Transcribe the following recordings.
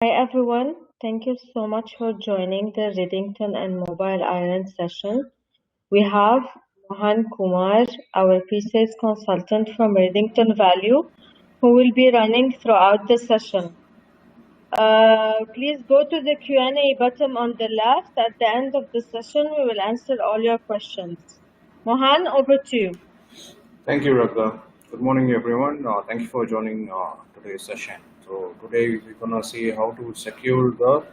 Hi everyone, thank you so much for joining the Redington and MobileIron session. We have Mohan Kumar, our pre-sales consultant from Redington Value, who will be running throughout the session. Please go to the Q&A button on the left. At the end of the session, we will answer all your questions. Mohan, over to you. Thank you, Ragda. Good morning, everyone. Thank you for joining today's session. So today we're gonna see how to secure the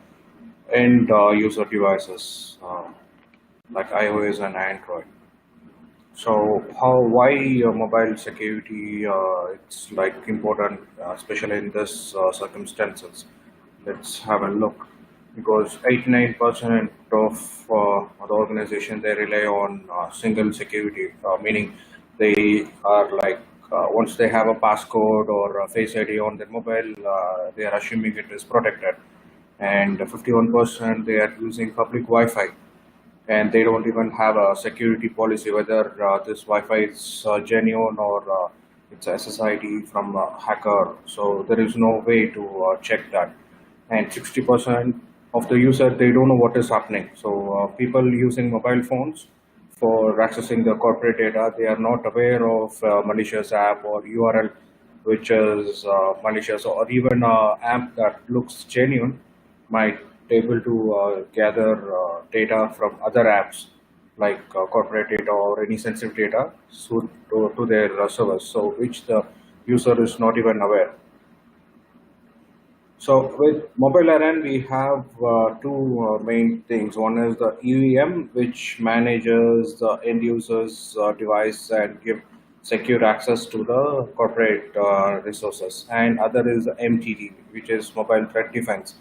end user devices like iOS and Android. So why mobile security it's like important, especially in this circumstances. Let's have a look because 89% of the organization they rely on single security, meaning they are like once they have a passcode or a face ID on their mobile, they are assuming it is protected, and 51% they are using public Wi-Fi, and they don't even have a security policy whether this Wi-Fi is genuine or it's SSID from a hacker. So there is no way to check that. And 60% of the user they don't know what is happening. So people using mobile phones for accessing the corporate data, they are not aware of malicious app or URL which is malicious, or even app that looks genuine might able to gather data from other apps like corporate data or any sensitive data to their servers, so which the user is not even aware. So with MobileIron, we have two main things. One is the UEM, which manages the end user's device and give secure access to the corporate resources. And other is the MTD, which is Mobile Threat Defense,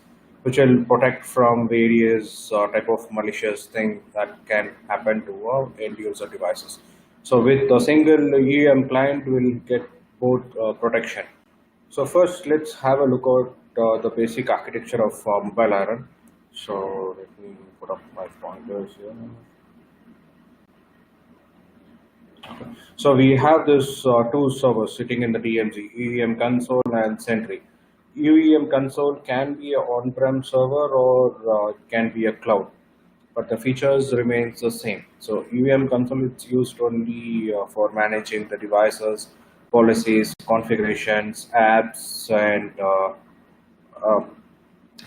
which will protect from various type of malicious thing that can happen to end user devices. So with a single UEM client, we'll get both protection. So first, let's have a look at the basic architecture of MobileIron. So let me put up my pointers here. Okay. So we have this two servers sitting in the DMZ, UEM console and Sentry. UEM console can be an on-prem server or can be a cloud, but the features remains the same. So UEM console is used only for managing the devices, policies, configurations, apps, and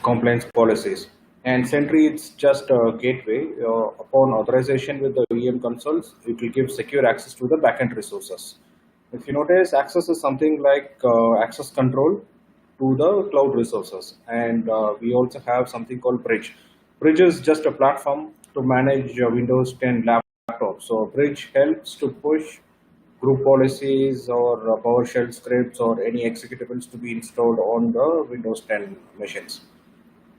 compliance policies. And Sentry, it's just a gateway. Upon authorization with the UEM consoles, it will give secure access to the backend resources. If you notice, access is something like access control to the cloud resources. And we also have something called Bridge. Bridge is just a platform to manage Windows 10 laptops. So Bridge helps to push group policies or PowerShell scripts or any executables to be installed on the Windows 10 machines.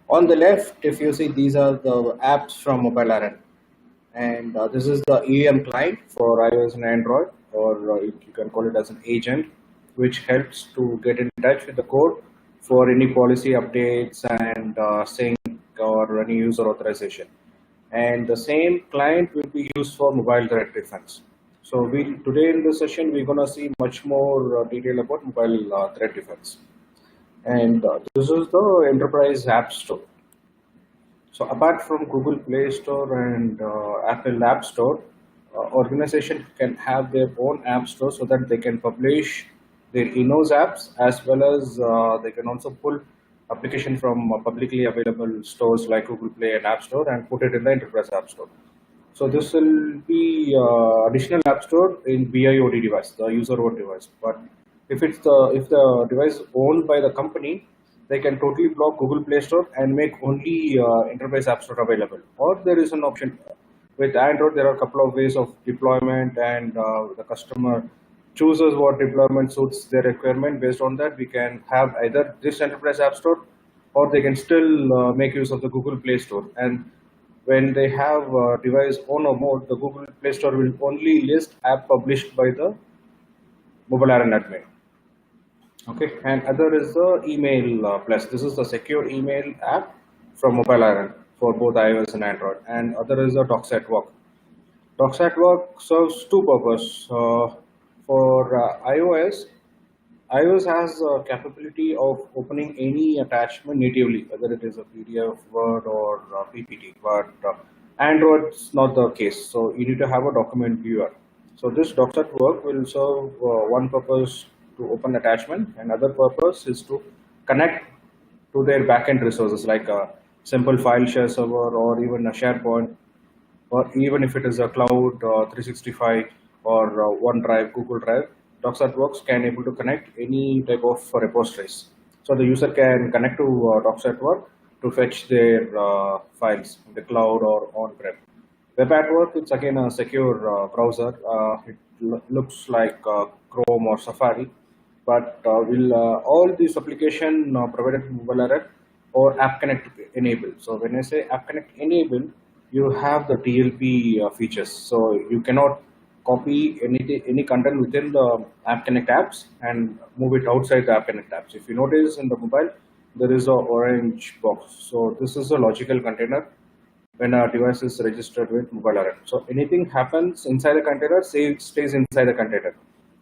On the left, if you see, these are the apps from MobileIron, and this is the UEM client for iOS and Android, or you can call it as an agent, which helps to get in touch with the code for any policy updates and sync or any user authorization. And the same client will be used for mobile threat defense. So today in this session, we're going to see much more detail about mobile threat defense. And this is the enterprise app store. So apart from Google Play Store and Apple App Store, organization can have their own app store so that they can publish their in-house apps, as well as they can also pull application from publicly available stores like Google Play and App Store and put it in the enterprise app store. So this will be additional app store in BIOD device, the user-owned device. But if the device owned by the company, they can totally block Google Play Store and make only enterprise app store available. Or there is an option with Android. There are a couple of ways of deployment, and the customer chooses what deployment suits their requirement. Based on that, we can have either this enterprise app store, or they can still make use of the Google Play Store. And when they have device owner mode, the Google Play Store will only list app published by the MobileIron admin. Okay, and other is the email plus. This is the secure email app from MobileIron for both iOS and Android. And other is the Docs at Work. Docs at Work serves two purposes. For iOS, iOS has a capability of opening any attachment natively, whether it is a PDF, Word, or PPT. But Android's not the case. So you need to have a document viewer. So this docs at work will serve one purpose to open attachment, and other purpose is to connect to their backend resources like a simple file share server or even a SharePoint, or even if it is a cloud 365 or OneDrive, Google Drive, Docs@Works can able to connect any type of repositories. So the user can connect to Docs@Work to fetch their files in the cloud or on-prem. Web@Work, it's again a secure browser. It looks like Chrome or Safari, but will all these application provided MobileIron or App Connect enabled. So when I say App Connect enabled, you have the DLP features. So you cannot copy any content within the App Connect apps and move it outside the App Connect apps. If you notice in the mobile, there is a orange box. So this is a logical container when a device is registered with MobileIron. So anything happens inside the container stays inside the container.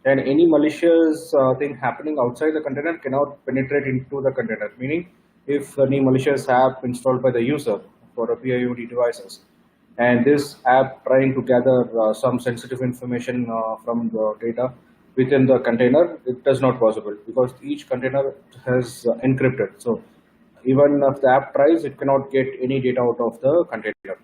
And any malicious thing happening outside the container cannot penetrate into the container. Meaning, if any malicious app installed by the user for a PIOD devices, and this app trying to gather some sensitive information from the data within the container, it does not possible because each container has encrypted. So even if the app tries, it cannot get any data out of the container.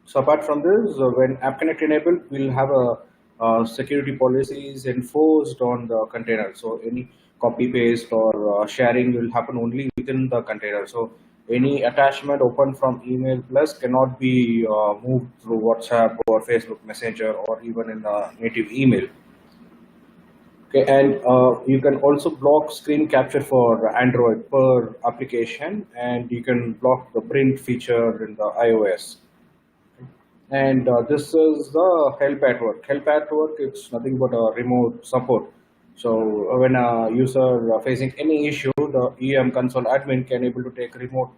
So apart from this, when App Connect enabled, we'll have a security policies enforced on the container. So any copy paste or sharing will happen only within the container. So any attachment open from email plus cannot be moved through WhatsApp or Facebook Messenger or even in a native email. Okay, and you can also block screen capture for Android per application, and you can block the print feature in the iOS. And this is the help at work. Help at work, it's nothing but a remote support. So when a user facing any issue, the EM console admin can able to take remote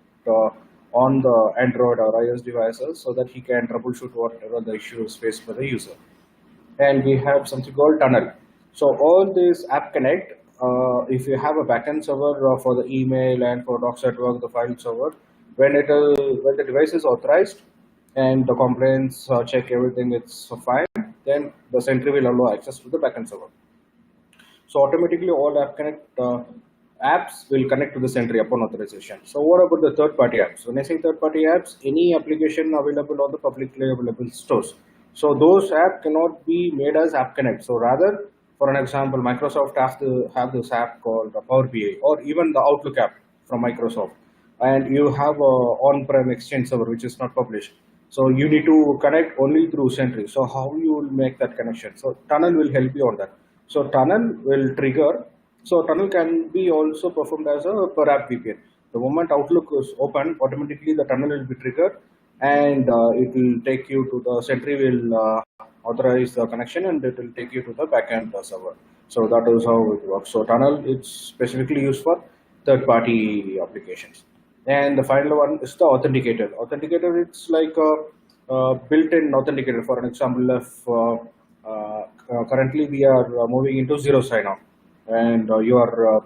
on the Android or iOS devices so that he can troubleshoot whatever the issue is faced by the user. And we have something called tunnel. So all this App Connect, if you have a backend server for the email and for Docs@Work, the file server, when the device is authorized and the complaints check everything it's fine, then the Sentry will allow access to the backend server. So automatically all App Connect apps will connect to the Sentry upon authorization. So what about the third-party apps? When I say third-party apps, any application available on the publicly available stores. So those apps cannot be made as App Connect. So rather, for an example, Microsoft has to have this app called Power BI or even the Outlook app from Microsoft. And you have a on-prem Exchange server which is not published. So you need to connect only through Sentry. So how you will make that connection? So Tunnel will help you on that. So Tunnel will trigger. So Tunnel can be also performed as a per app VPN. The moment Outlook is open, automatically the Tunnel will be triggered, and it will take you to the Sentry will authorize the connection, and it will take you to the backend server. So that is how it works. So Tunnel is specifically used for third-party applications. And the final one is the authenticator. Authenticator, it's like a built-in authenticator. For an example, if currently we are moving into zero sign-on, and your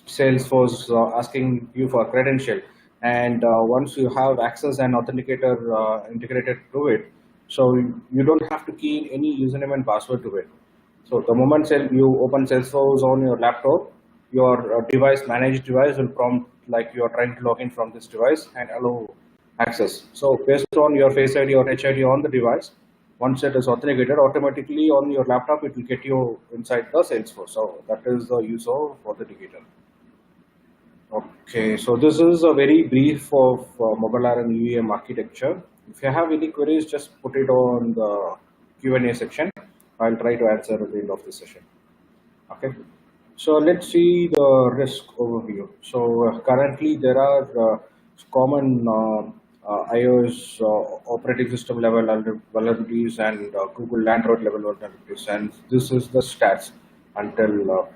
Salesforce asking you for a credential, and once you have access and authenticator integrated to it, so you don't have to key in any username and password to it. So the moment you open Salesforce on your laptop, your managed device will prompt like you are trying to log in from this device and allow access. So based on your Face ID or HID on the device, once it is authenticated, automatically on your laptop it will get you inside the Salesforce. So that is the use of authenticator. Okay, so this is a very brief of MobileIron UEM architecture. If you have any queries, just put it on the Q&A section. I'll try to answer at the end of the session. Okay, so let's see the risk overview. So currently there are common iOS operating system level vulnerabilities and Google Android level vulnerabilities, and this is the stats until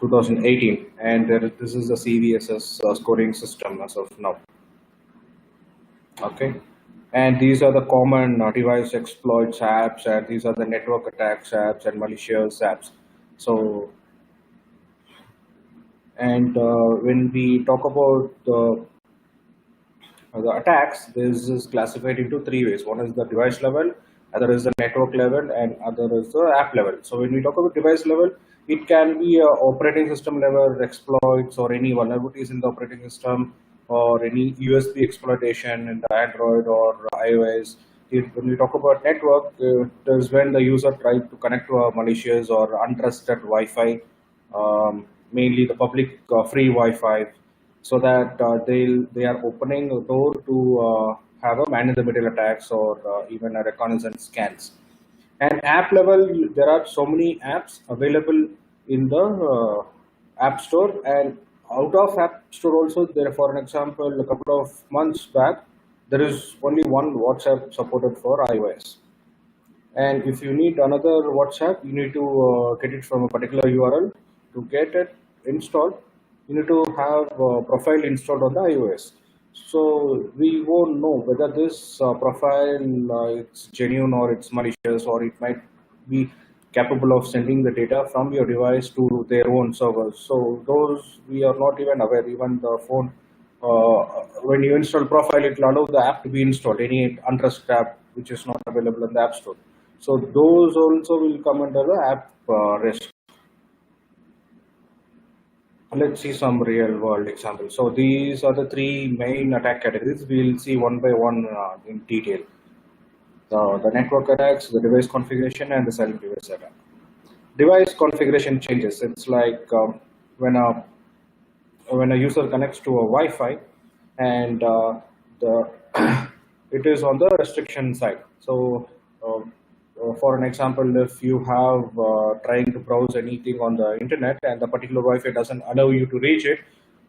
2018, and this is the CVSS scoring system as of now. Okay, and these are the common device exploits apps, and these are the network attacks apps and malicious apps. So And when we talk about the attacks, this is classified into three ways. One is the device level, other is the network level, and other is the app level. So when we talk about device level, it can be operating system level exploits or any vulnerabilities in the operating system or any USB exploitation in the Android or iOS. When we talk about network, it is when the user tries to connect to a malicious or untrusted Wi-Fi, mainly the public free Wi-Fi, so that they are opening a door to have a man-in-the-middle attacks or even a reconnaissance scans. And app level, there are so many apps available in the app store, and out of app store also. There, for an example, a couple of months back, there is only one WhatsApp supported for iOS. And if you need another WhatsApp, you need to get it from a particular URL. To get it installed, you need to have a profile installed on the iOS. So we won't know whether this profile it's genuine or it's malicious, or it might be capable of sending the data from your device to their own servers. So those we are not even aware. Even the phone, when you install profile, it will allow the app to be installed, any untrusted app which is not available in the app store. So those also will come under the app risk. Let's see some real world examples. So these are the three main attack categories. We'll see one by one in detail. The network attacks, the device configuration, and the silent device attack. Device configuration changes. It's like when a user connects to a Wi-Fi, and the it is on the restriction side. So for an example, if you have trying to browse anything on the internet and the particular Wi-Fi doesn't allow you to reach it,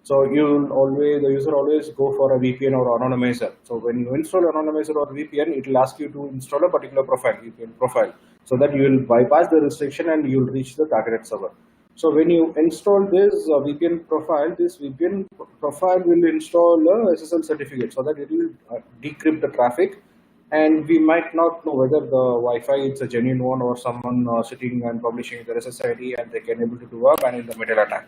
so the user always go for a VPN or anonymizer. So when you install anonymizer or VPN, it will ask you to install a particular VPN profile, so that you will bypass the restriction and you will reach the targeted server. So when you install this VPN profile, this VPN profile will install a SSL certificate, so that it will decrypt the traffic, and we might not know whether the Wi-Fi is a genuine one or someone sitting and publishing their SSID, and they can able to do a man-in-the-middle attack.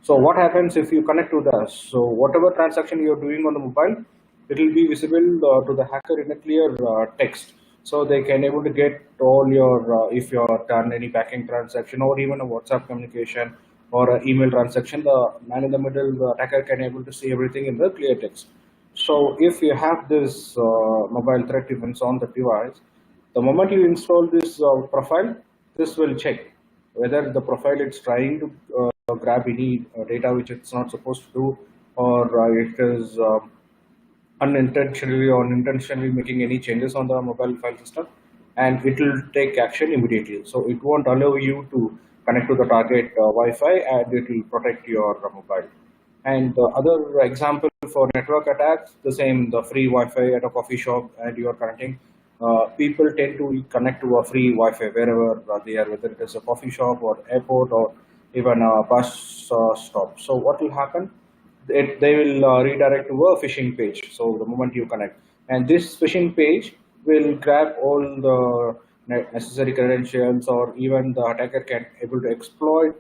So what happens if you connect to this? So whatever transaction you're doing on the mobile, it will be visible to the hacker in a clear text. So they can able to get all your, if you're done any banking transaction or even a WhatsApp communication or an email transaction, the man in the middle, the attacker can able to see everything in the clear text. So if you have this mobile threat events on the device, the moment you install this profile, this will check whether the profile is trying to grab any data which it's not supposed to do, or it is unintentionally or unintentionally making any changes on the mobile file system, and it will take action immediately. So it won't allow you to connect to the target Wi-Fi, and it will protect your mobile. And the other example for network attacks, the same, the free Wi-Fi at a coffee shop and you are connecting. People tend to connect to a free Wi-Fi wherever they are, whether it is a coffee shop or airport or even a bus stop. So what will happen? They will redirect to a phishing page. So the moment you connect, and this phishing page will grab all the necessary credentials, or even the attacker can able to exploit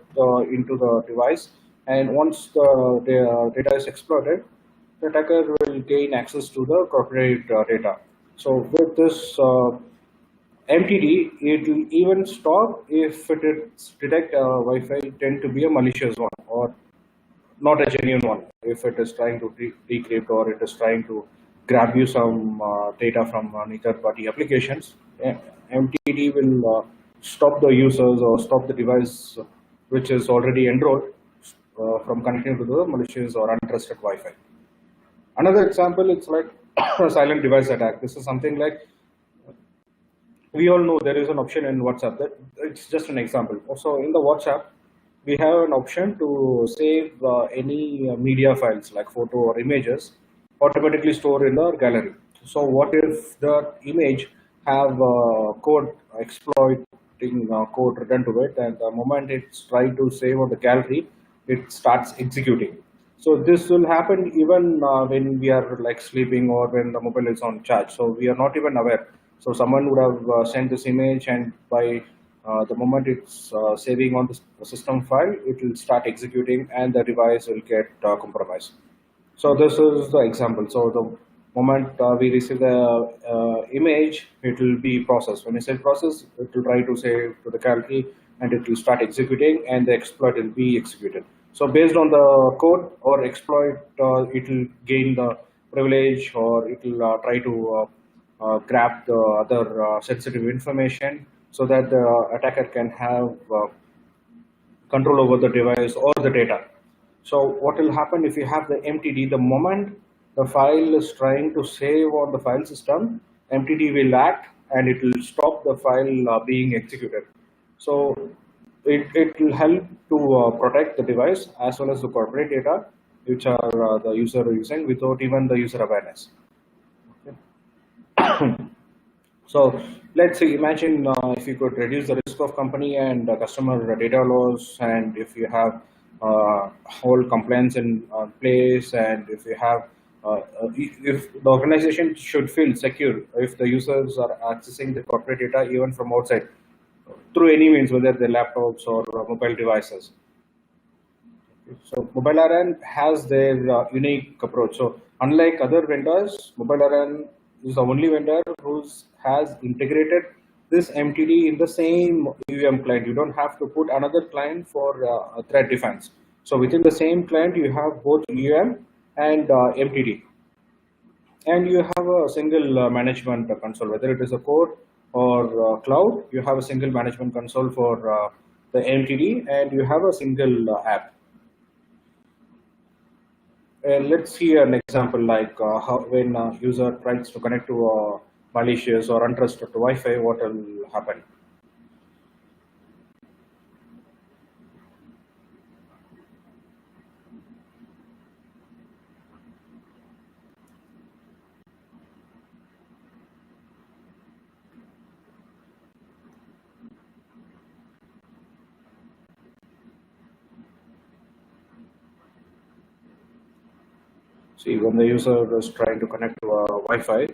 into the device. And once the data is exploited, the attacker will gain access to the corporate data. So with this MTD, it will even stop if it is detect Wi-Fi tend to be a malicious one or not a genuine one. If it is trying to decrypt, or it is trying to grab you some data from third-party applications, MTD will stop the users or stop the device which is already enrolled from connecting to the malicious or untrusted Wi-Fi. Another example, it's like a silent device attack. This is something like, we all know there is an option in WhatsApp, that it's just an example. So in the WhatsApp, we have an option to save any media files like photo or images automatically stored in the gallery. So what if the image have code exploiting code written to it, and the moment it's trying to save on the gallery, it starts executing. So this will happen even when we are like sleeping or when the mobile is on charge. So we are not even aware. So someone would have sent this image, and by The moment it's saving on the system file, it will start executing and the device will get compromised. So this is the example. So the moment we receive the image, it will be processed. When I say process, it will try to save to the gallery and it will start executing and the exploit will be executed. So based on the code or exploit, it will gain the privilege or it will try to grab the other sensitive information so that the attacker can have control over the device or the data. So what will happen if you have the MTD, the moment the file is trying to save on the file system, MTD will act and it will stop the file being executed. So it will help to protect the device as well as the corporate data which are the user using without even the user awareness. So let's say, imagine if you could reduce the risk of company and customer data loss, and if you have whole compliance in place, and if you have, if the organization should feel secure if the users are accessing the corporate data even from outside through any means, whether they're laptops or mobile devices. So MobileIron has their unique approach. So unlike other vendors, MobileIron is the only vendor who has integrated this MTD in the same UM client. You don't have to put another client for threat defense. So within the same client, you have both UM and MTD. And you have a single management console, whether it is a core or cloud, you have a single management console for the MTD and you have a single app. Let's see an example like how when a user tries to connect to a malicious or untrusted Wi-Fi, what will happen? See, when the user is trying to connect to a Wi-Fi,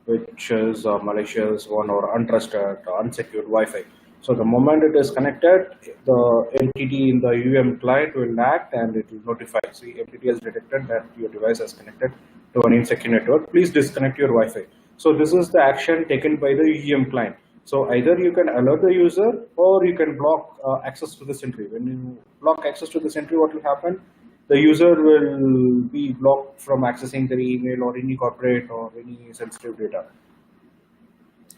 which is a malicious one or untrusted, unsecured Wi-Fi. So the moment it is connected, the MTD in the UM client will act and it will notify. See, MTD has detected that your device is connected to an insecure network. Please disconnect your Wi-Fi. So this is the action taken by the UM client. So either you can alert the user or you can block access to the sentry. When you block access to the sentry, what will happen? The user will be blocked from accessing their email or any corporate or any sensitive data.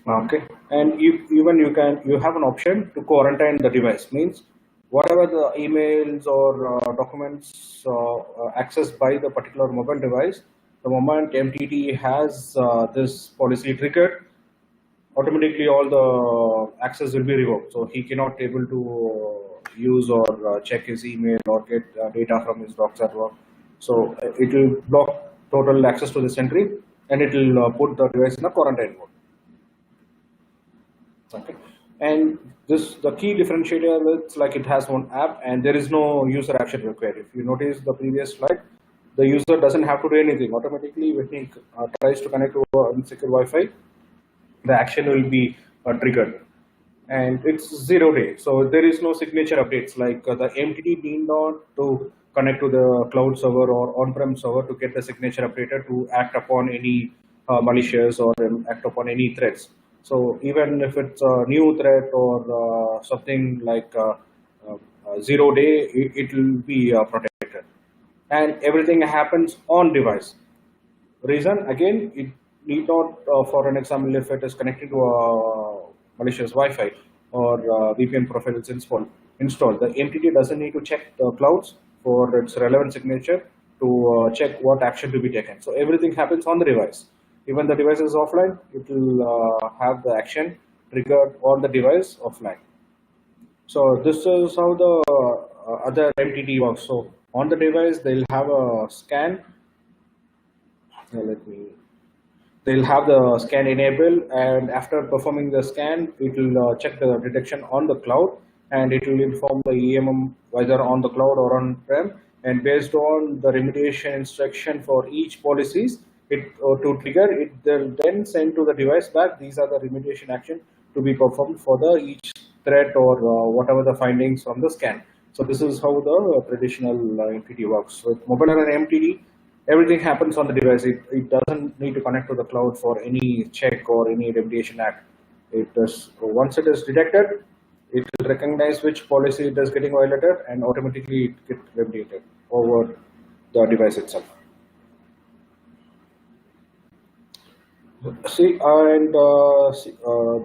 Okay, and you have an option to quarantine the device. Means whatever the emails or documents accessed by the particular mobile device, the moment MTT has this policy triggered, automatically all the access will be revoked. So he cannot able to use or check his email or get data from his doc server. So it will block total access to the sentry and it will put the device in a quarantine mode. Okay, and the key differentiator is like it has one app and there is no user action required. If you notice the previous slide, the user doesn't have to do anything. Automatically, when he tries to connect to unsecure Wi-Fi, the action will be triggered. And it's 0 day, so there is no signature updates like the MTD need not to connect to the cloud server or on-prem server to get the signature updated to act upon any malicious or act upon any threats. So even if it's a new threat or something like 0 day, it will be protected, and everything happens on device. Reason again, it need not, for an example, if it is connected to a malicious Wi-Fi or VPN profile is installed, the MTT doesn't need to check the clouds for its relevant signature to check what action to be taken. So everything happens on the device. Even the device is offline, it will have the action triggered on the device offline. So this is how the other MTT works. So on the device, they'll have a scan. They'll have the scan enabled, and after performing the scan, it will check the detection on the cloud, and it will inform the EMM whether on the cloud or on-prem. And based on the remediation instruction for each policies, to trigger it, they'll then send to the device back. These are the remediation action to be performed for the each threat or whatever the findings from the scan. So this is how the traditional MTD works. With MobileIron MTD, everything happens on the device. It doesn't need to connect to the cloud for any check or any remediation act. It does, once it is detected, it will recognize which policy it is getting violated and automatically it gets remediated over the device itself. See, and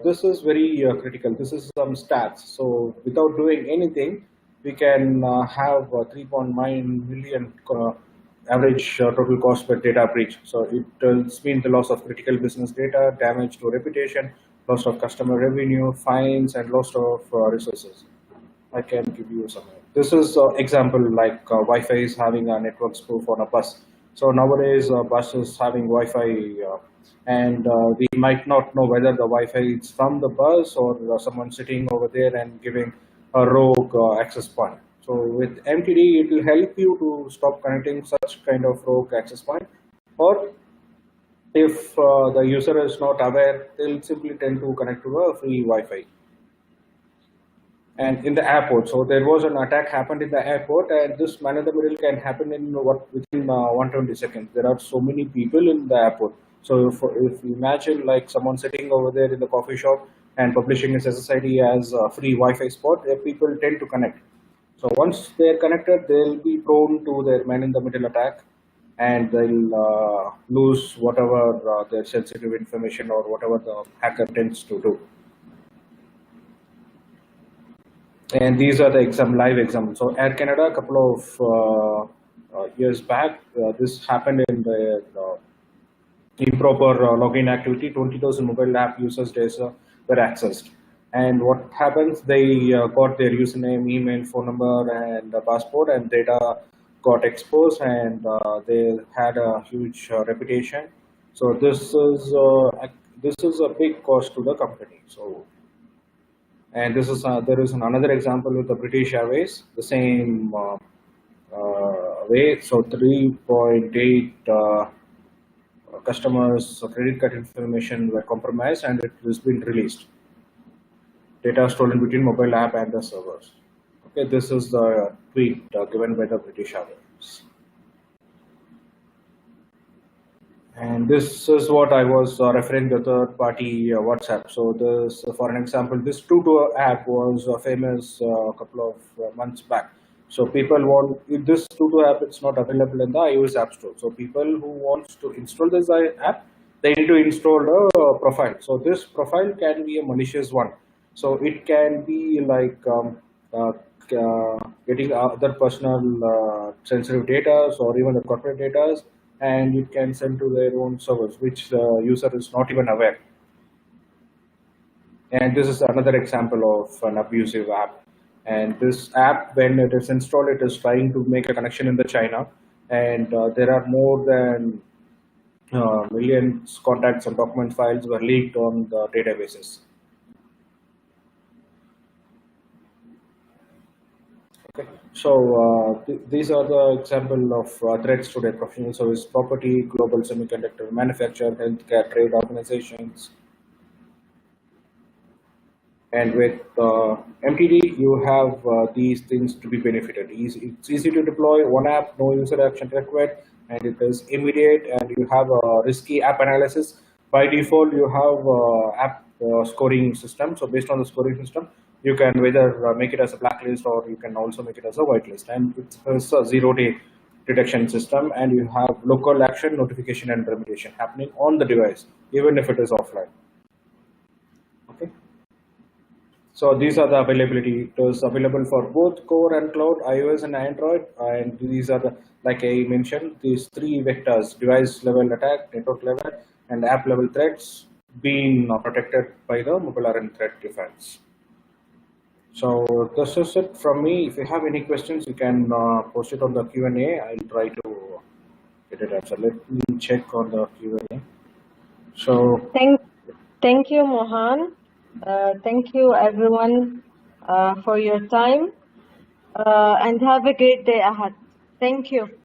this is very critical. This is some stats. So without doing anything, we can have 3.9 million average total cost per data breach. So it means the loss of critical business data, damage to reputation, loss of customer revenue, fines, and loss of resources. I can give you some. This is example like Wi-Fi is having a network spoof on a bus. So nowadays, bus is having Wi-Fi, and we might not know whether the Wi-Fi is from the bus or someone sitting over there and giving a rogue access point. So with MTD, it will help you to stop connecting such kind of rogue access point, or if the user is not aware, they'll simply tend to connect to a free Wi-Fi. And in the airport, so there was an attack happened in the airport, and this man in the middle can happen in within 120 seconds. There are so many people in the airport. So if you imagine like someone sitting over there in the coffee shop and publishing his SSID as a free Wi-Fi spot, people tend to connect. So once they're connected, they'll be prone to their man in the middle attack, and they'll lose whatever their sensitive information or whatever the hacker tends to do. And these are the live examples. So Air Canada, a couple of years back, this happened in the improper login activity. 20,000 mobile app users' data were accessed. And what happens, they got their username, email, phone number, and passport, and data got exposed, and they had a huge reputation. So this is a big cost to the company. So. And this is there is another example with the British Airways, the same way. So 3.8 customers' credit card information were compromised, and it has been released. Data stolen between mobile app and the servers. Okay, this is the tweet given by the British Airways. And this is what I was referring to, third-party WhatsApp. So this, for an example, this Tutu app was famous a couple of months back. So people want, if this Tutu app, it's not available in the iOS App Store. So people who want to install this app, they need to install a profile. So this profile can be a malicious one. So it can be like getting other personal sensitive data or even the corporate data, and it can send to their own servers, which the user is not even aware. And this is another example of an abusive app. And this app, when it is installed, it is trying to make a connection in the China, and there are more than millions contacts and document files were leaked on the databases. Okay. So these are the example of threats to their professional service property, global semiconductor manufacturer, healthcare, trade organizations. And with MTD, you have these things to be benefited. It's easy to deploy, one app, no user action required, and it is immediate, and you have a risky app analysis. By default, you have app scoring system. So based on the scoring system, you can whether make it as a blacklist or you can also make it as a whitelist. And it's a 0-day detection system, and you have local action, notification, and remediation happening on the device, even if it is offline. Okay. So these are the availability. It is available for both core and cloud, iOS and Android. And these are the, like I mentioned, these three vectors: device level attack, network level, and app level threats being protected by the MobileIron Threat Defense. So this is it from me. If you have any questions, you can post it on the Q&A. I'll try to get it answered. Let me check on the Q&A. So thank you, Mohan. Thank you, everyone, for your time, and have a great day ahead. Thank you.